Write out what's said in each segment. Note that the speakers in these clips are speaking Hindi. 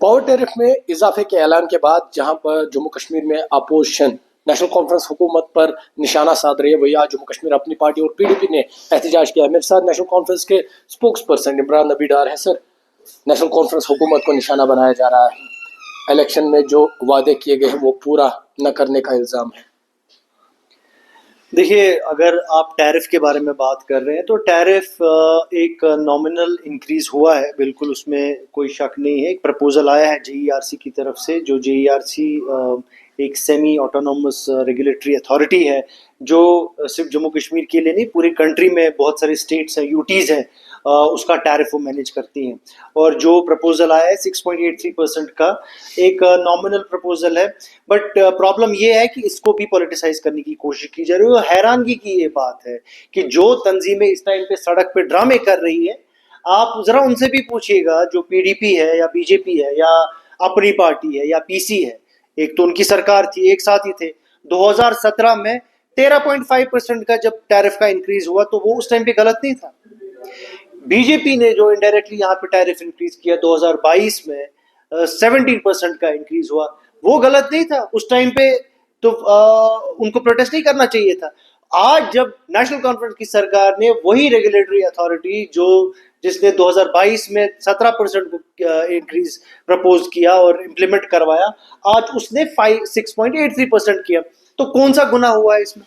पावर टैरिफ में इजाफे के ऐलान के बाद जहां पर जम्मू कश्मीर में अपोजिशन नेशनल कॉन्फ्रेंस हुकूमत पर निशाना साध रही है, वही आज जम्मू कश्मीर अपनी पार्टी और पीडीपी ने एहतजाज किया। मेरे साथ नेशनल कॉन्फ्रेंस के स्पोक्स पर्सन इमरान नबी डार है। सर, नेशनल कॉन्फ्रेंस हुकूमत को निशाना बनाया जा रहा है, इलेक्शन में जो वादे किए गए हैं वो पूरा न करने का इल्ज़ाम है। देखिए, अगर आप टैरिफ के बारे में बात कर रहे हैं तो टैरिफ एक नॉमिनल इंक्रीज हुआ है, बिल्कुल उसमें कोई शक नहीं है। एक प्रपोजल आया है जेईआरसी की तरफ से, जो जेईआरसी एक सेमी ऑटोनोमस रेगुलेटरी अथॉरिटी है, जो सिर्फ जम्मू कश्मीर के लिए नहीं, पूरी कंट्री में बहुत सारे स्टेट्स हैं, यूटीज़ हैं, उसका टैरिफ वो मैनेज करती हैं। और जो प्रपोजल आया है 6.83% का, एक नॉमिनल प्रपोजल है, बट प्रॉब्लम ये है कि इसको भी पॉलिटिसाइज करने की कोशिश की जा रही है। और हैरानगी की ये बात है कि जो तंजीमें इस टाइम पे सड़क पे ड्रामे कर रही है, आप जरा उनसे भी पूछिएगा, जो पीडीपी है या बीजेपी है या अपनी पार्टी है या पीसी है, एक तो उनकी सरकार थी, एक साथ ही थे। 2017 में 13.5% का जब टैरिफ का इंक्रीज हुआ तो वो उस टाइम पे गलत नहीं था। बीजेपी ने जो इनडायरेक्टली यहाँ पे टैरिफ इंक्रीज किया 2022 में 17% का इंक्रीज हुआ, वो गलत नहीं था उस टाइम पे, तो उनको प्रोटेस्ट नहीं करना चाहिए था। आज जब नेशनल कॉन्फ्रेंस की सरकार ने वही रेगुलेटरी अथॉरिटी जिसने 2022 में 17% को इंक्रीज प्रपोज किया और इम्प्लीमेंट करवाया, आज उसने 6.83% किया, तो कौन सा गुना हुआ है इसमें?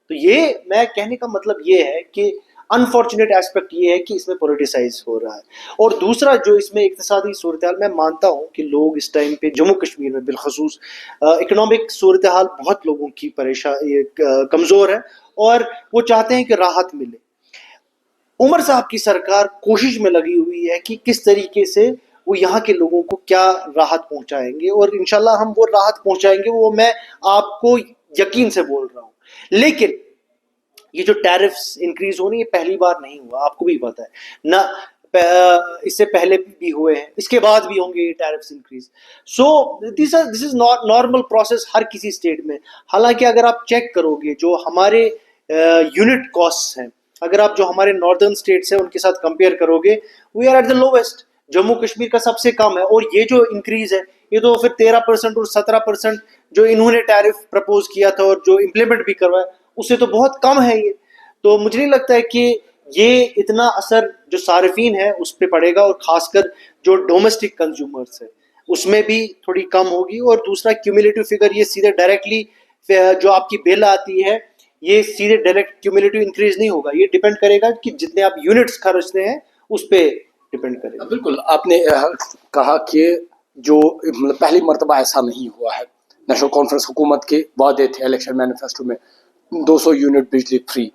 तो ये मैं कहने का मतलब ये है कि अनफॉर्चुनेट एस्पेक्ट ये है कि इसमें पॉलिटिसाइज हो रहा है। और दूसरा, जो इसमें इक्तिसादी सूरत हाल, मैं मानता हूँ कि लोग इस टाइम पे जम्मू कश्मीर में बिलखसूस इकोनॉमिक सूरत हाल बहुत लोगों की परेशानी कमज़ोर है और वो चाहते हैं कि राहत मिले। उमर साहब की सरकार कोशिश में लगी हुई है कि किस तरीके से वो यहाँ के लोगों को क्या राहत पहुँचाएंगे, और इंशाल्लाह हम वो राहत पहुँचाएंगे, वो मैं आपको यकीन से बोल रहा हूँ। लेकिन ये जो टैरिफ्स इंक्रीज होने, ये पहली बार नहीं हुआ, आपको भी पता है ना, इससे पहले भी हुए हैं, इसके बाद भी होंगे ये tariffs increase. So this is normal process हर किसी स्टेट में। हालांकि अगर आप चेक करोगे जो हमारे यूनिट कॉस्ट हैं, अगर आप जो हमारे नॉर्दर्न स्टेट्स हैं उनके साथ कंपेयर करोगे, we are at the lowest. Jammu Kashmir का सबसे कम है, और ये जो इंक्रीज है ये तो फिर 13% और 17% जो इन्होंने टैरिफ प्रपोज किया था और जो इम्प्लीमेंट भी करवाया, उससे तो बहुत कम है ये। तो मुझे नहीं लगता है कि ये इतना असर जो सार्फिन है उस पर पड़ेगा, और खासकर जो डोमेस्टिक कंज्यूमर्स है उसमें भी थोड़ी कम होगी। और दूसरा, क्यूमुलेटिव फिगर, ये सीधे डायरेक्टली जो आपकी बिल आती है, ये सीधे डायरेक्ट क्यूमुलेटिव इंक्रीज नहीं होगा, ये डिपेंड करेगा कि जितने आप यूनिट्स खर्चते हैं उस पर डिपेंड करेगा। बिल्कुल, आपने कहा कि जो पहली मर्तबा ऐसा नहीं हुआ है। नेशनल कॉन्फ्रेंस हुकूमत के वादे थे इलेक्शन मैनिफेस्टो में 200 यूनिट बिजली फ्री,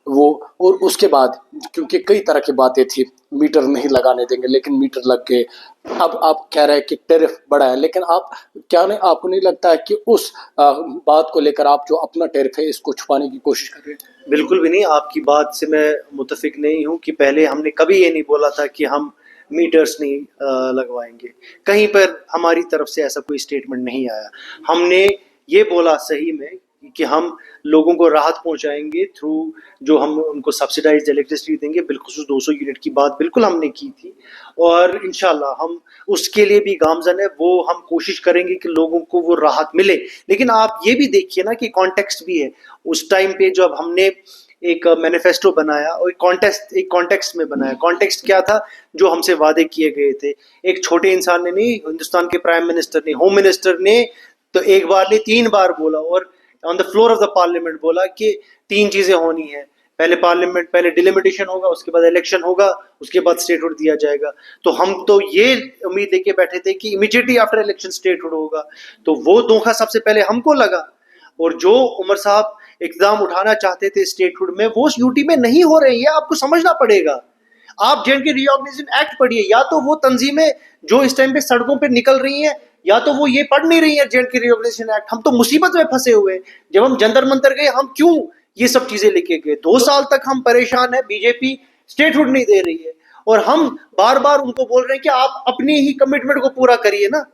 वो, और उसके बाद क्योंकि कई तरह की बातें थी, मीटर नहीं लगाने देंगे, लेकिन मीटर लग गए। अब आप कह रहे हैं कि टैरिफ बढ़ा है, लेकिन आपको नहीं लगता है कि उस बात को लेकर आप जो अपना टैरिफ है इसको छुपाने की कोशिश कर रहे हैं? बिल्कुल भी नहीं, आपकी बात से मैं मुतफिक नहीं हूँ कि पहले हमने कभी ये नहीं बोला था कि हम मीटर्स नहीं लगवाएंगे। कहीं पर हमारी तरफ से ऐसा कोई स्टेटमेंट नहीं आया। हमने ये बोला सही में कि हम लोगों को राहत पहुंचाएंगे थ्रू जो हम उनको सब्सिडाइज्ड इलेक्ट्रिसिटी देंगे, बिलखुसूस 200 यूनिट की बात बिल्कुल हमने की थी, और इंशाल्लाह हम उसके लिए भी गामजन है, वो हम कोशिश करेंगे कि लोगों को वो राहत मिले। लेकिन आप ये भी देखिए ना कि कॉन्टेक्स्ट भी है। उस टाइम पे जब हमने एक मैनिफेस्टो बनाया और एक कॉन्टेक्स्ट में बनाया, कॉन्टेक्स्ट क्या था? जो हमसे वादे किए गए थे। एक छोटे इंसान ने नहीं, हिंदुस्तान के प्राइम मिनिस्टर ने, होम मिनिस्टर ने तो एक बार नहीं 3 बार बोला, और on the floor of the parliament बोला कि 3 चीजें होनी है। पहले डिलिमिटेशन होगा, उसके बाद इलेक्शन होगा, उसके बाद स्टेटहुड दिया जाएगा। तो हम तो ये उम्मीद लेके बैठे थे कि इमीडिएटली आफ्टर इलेक्शन स्टेटहुड होगा, तो वो धोखा सबसे पहले हमको लगा। और जो उमर साहब इकदाम उठाना चाहते थे स्टेटहुड में, वो यूटी में नहीं हो रही है, आपको समझना पड़ेगा। आप जेएंडके रीऑर्गेनाइजेशन एक्ट पढ़िए, या तो वो तंजीमें जो इस टाइम पे सड़कों पे निकल रही हैं, या तो वो ये पढ़ नहीं रही है जेएंडके रीऑर्गेनाइजेशन एक्ट। हम तो मुसीबत में फंसे हुए हैं। जब हम जंतर मंतर गए, हम क्यों ये सब चीजें लेके गए? 2 साल तक हम परेशान है, बीजेपी स्टेटहुड नहीं दे रही है, और हम बार बार उनको बोल रहे हैं कि आप अपनी ही कमिटमेंट को पूरा करिए ना।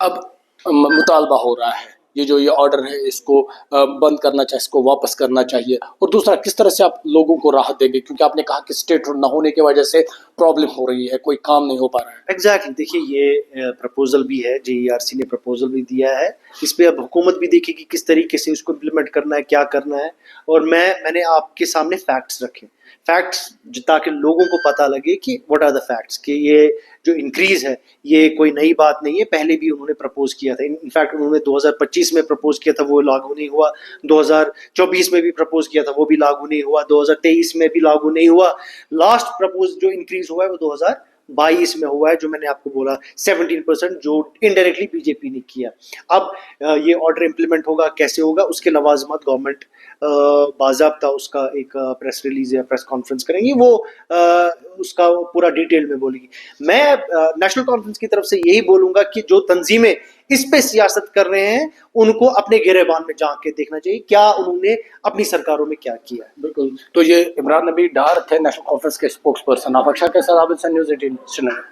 अब मुतालबा हो रहा है ये जो ये ऑर्डर है इसको बंद करना चाहिए, इसको वापस करना चाहिए? और दूसरा, किस तरह से आप लोगों को राहत देंगे, क्योंकि आपने कहा कि स्टेट न होने की वजह से प्रॉब्लम हो रही है, कोई काम नहीं हो पा रहा है। एग्जैक्टली देखिए, ये प्रपोजल भी है, जेईआरसी ने प्रपोजल भी दिया है, इस पे अब हुकूमत भी देखेगी किस तरीके से उसको इम्प्लीमेंट करना है, क्या करना है। और मैंने आपके सामने फैक्ट्स रखे, फैक्ट्स ताकि लोगों को पता लगे कि व्हाट आर द फैक्ट्स, कि ये जो इंक्रीज है ये कोई नई बात नहीं है, पहले भी उन्होंने प्रपोज किया था। इनफैक्ट उन्होंने 2025 में प्रपोज किया था, वो लागू नहीं हुआ। 2024 में भी प्रपोज किया था, वो भी लागू नहीं हुआ। 2023 में भी लागू नहीं हुआ। लास्ट प्रपोज जो इंक्रीज हुआ है वो 2022 में हुआ है, जो मैंने आपको बोला 17%, जो इनडायरेक्टली बीजेपी ने किया। अब ये ऑर्डर इंप्लीमेंट होगा, कैसे होगा, उसके लवाजमात गवर्नमेंट बाज़ाब्ता उसका एक प्रेस रिलीज या प्रेस कॉन्फ्रेंस करेंगी, वो उसका पूरा डिटेल में बोलेगी। मैं नेशनल कॉन्फ्रेंस की तरफ से यही बोलूंगा कि जो तंजीमें इस पे सियासत कर रहे हैं उनको अपने गिरेबान में झांक के देखना चाहिए, क्या उन्होंने अपनी सरकारों में क्या किया है। बिल्कुल। तो ये इमरान नबी डार थे, नेशनल कॉन्फ्रेंस के स्पोक्स पर्सन। आप अक्षा के साथ न्यूज़ 18 श्रीनगर।